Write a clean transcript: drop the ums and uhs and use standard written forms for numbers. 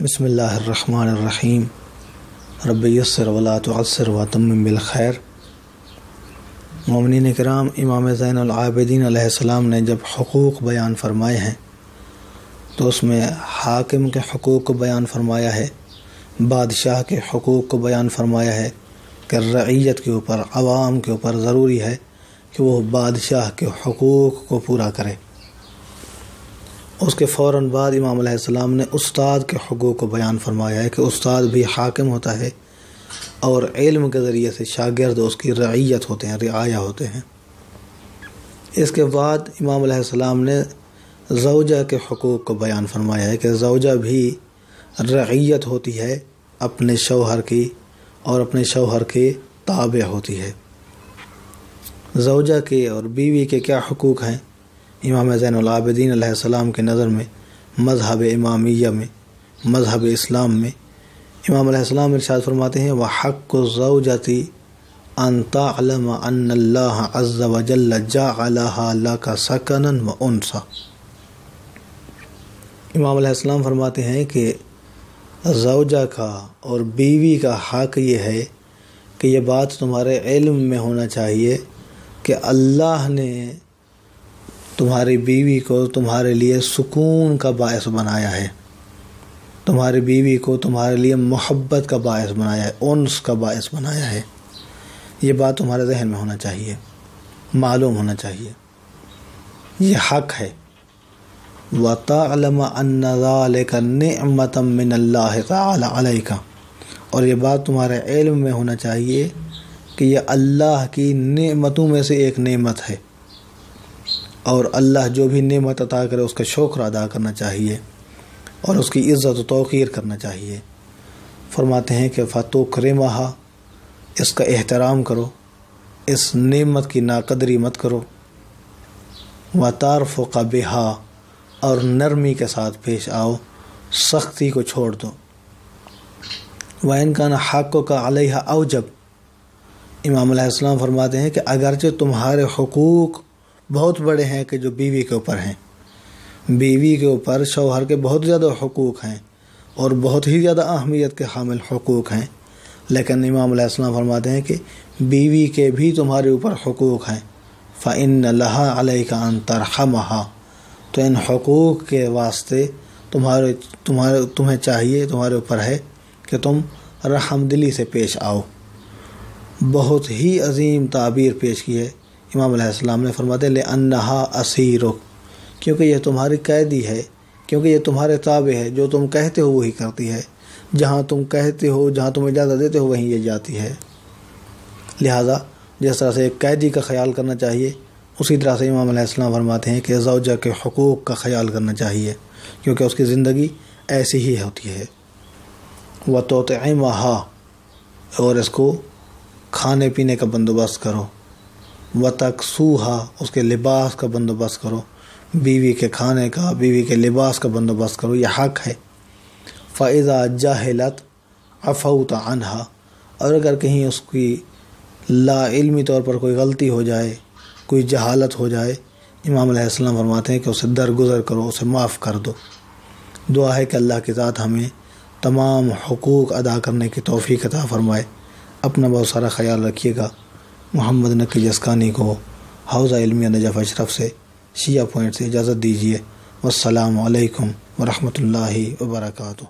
بسم اللہ الرحمن الرحیم رب یسر ولا تعسر وتمم بالخیر۔ مومنین کرام، امام زین العابدین علیہ السلام نے جب حقوق بیان فرمائے ہیں تو اس میں حاکم کے حقوق کو بیان فرمایا ہے، بادشاہ کے حقوق کو بیان فرمایا ہے کہ رعیت کے اوپر، عوام کے اوپر ضروری ہے کہ وہ بادشاہ کے حقوق کو پورا کرے۔ اس کے فوراً بعد امام علیہ السلام نے استاد کے حقوق کو بیان فرمایا ہے کہ استاد بھی حاکم ہوتا ہے اور علم کے ذریعے سے شاگرد اس کی رعیت ہوتے ہیں، رعایا ہوتے ہیں۔ اس کے بعد امام علیہ السلام نے زوجہ کے حقوق کو بیان فرمایا ہے کہ زوجہ بھی رعیت ہوتی ہے اپنے شوہر کی اور اپنے شوہر کے تابع ہوتی ہے۔ زوجہ کے اور بیوی کے کیا حقوق ہیں؟ امام زین العابدین علیہ السلام کے نظر میں، مذہب امامیہ میں، مذہب اسلام میں، امام علیہ السلام ارشاد فرماتے ہیں وَحَقُّ الزَّوْجَةِ أَن تَعْلَمَ أَنَّ اللَّهَ عَزَّ وَجَلَّ جَعَلَهَا لَكَ سَكَنًا وَأُنْسًا۔ امام علیہ السلام فرماتے ہیں کہ زوجہ کا اور بیوی کا حق یہ ہے کہ یہ بات تمہارے علم میں ہونا چاہیے کہ اللہ نے تمہاری بیوی کو تمہارے لیے سکون کا باعث بنایا ہے، تمہاری بیوی کو تمہارے لیے محبت کا باعث بنایا ہے، انس کا باعث بنایا ہے۔ یہ بات تمہارے ذہن میں ہونا چاہیے، معلوم ہونا چاہیے، یہ حق ہے۔ وَتَعْلَمَ أَنَّ ذَلِكَ نِعْمَةً مِّنَ اللَّهِ تَعَالَى عَلَيْكَ، اور یہ بات تمہارے علم میں ہونا چاہیے کہ یہ اللہ کی نعمتوں میں سے ایک نعمت ہے، اور اللہ جو بھی نعمت عطا کرے اس کا شکر ادا کرنا چاہیے اور اس کی عزت و توقیر کرنا چاہیے۔ فرماتے ہیں کہ فَتُكْرِمَهَا، اس کا احترام کرو، اس نعمت کی ناقدری مت کرو۔ وَتَرْفُقَ بِهَا، اور نرمی کے ساتھ پیش آؤ، سختی کو چھوڑ دو۔ وَإِنْ كَانَ حَقُّكَ عَلَيْهَا أَوْجَبَ، امام علیہ السلام فرماتے ہیں کہ اگرچہ تمہارے حقوق بہت بڑے ہیں کہ جو بیوی کے اوپر ہیں، بیوی کے اوپر شوہر کے بہت زیادہ حقوق ہیں اور بہت ہی زیادہ اہمیت کے حامل حقوق ہیں، لیکن امام علیہ السلام فرماتے ہیں کہ بیوی کے بھی تمہارے اوپر حقوق ہیں۔ فَإِنَّ لَهَا عَلَيْكَ أَن تَرْحَمَهَا، تو ان حقوق کے واسطے تمہیں چاہیے، تمہارے اوپر ہے کہ تم رحم دلی سے پیش آؤ۔ بہت ہی عظیم تعبیر پیش کی ہے امام علیہ السلام نے، فرماتے لِأَنَّهَا أَسِيرُكَ، کیونکہ یہ تمہاری قیدی ہے، کیونکہ یہ تمہارے تابع ہے، جو تم کہتے ہو وہی کرتی ہے، جہاں تم کہتے ہو، جہاں تم اجازت دیتے ہو وہیں یہ جاتی ہے۔ لہٰذا جس طرح سے ایک قیدی کا خیال کرنا چاہیے، اسی طرح سے امام علیہ السلام فرماتے ہیں کہ زوجہ کے حقوق کا خیال کرنا چاہیے، کیونکہ اس کی زندگی ایسی ہی ہوتی ہے۔ وَتُطْعِمَهَا، اور اس کو کھانے پینے کا بندوبست کرو۔ وَتَكْسُوهَا، اس کے لباس کا بندوبست کرو، بیوی کے کھانے کا، بیوی کے لباس کا بندوبست کرو، یہ حق ہے۔ فَإِذَا جَهِلَتْ عَفَوْتَ عَنْهَا، اور اگر کہیں اس کی لا علمی طور پر کوئی غلطی ہو جائے، کوئی جہالت ہو جائے، امام علیہ السلام فرماتے ہیں کہ اسے درگزر کرو، اسے معاف کر دو۔ دعا ہے کہ اللہ کی ذات ہمیں تمام حقوق ادا کرنے کی توفیق عطا فرمائے۔ اپنا بہت سارا خیال رکھیے گا۔ محمد نقی جسکانی کو حوزہ علمیہ نجف اشرف سے، شیعہ پوائنٹ سے اجازت دیجیے۔ والسلام علیکم ورحمۃ اللہ وبرکاتہ۔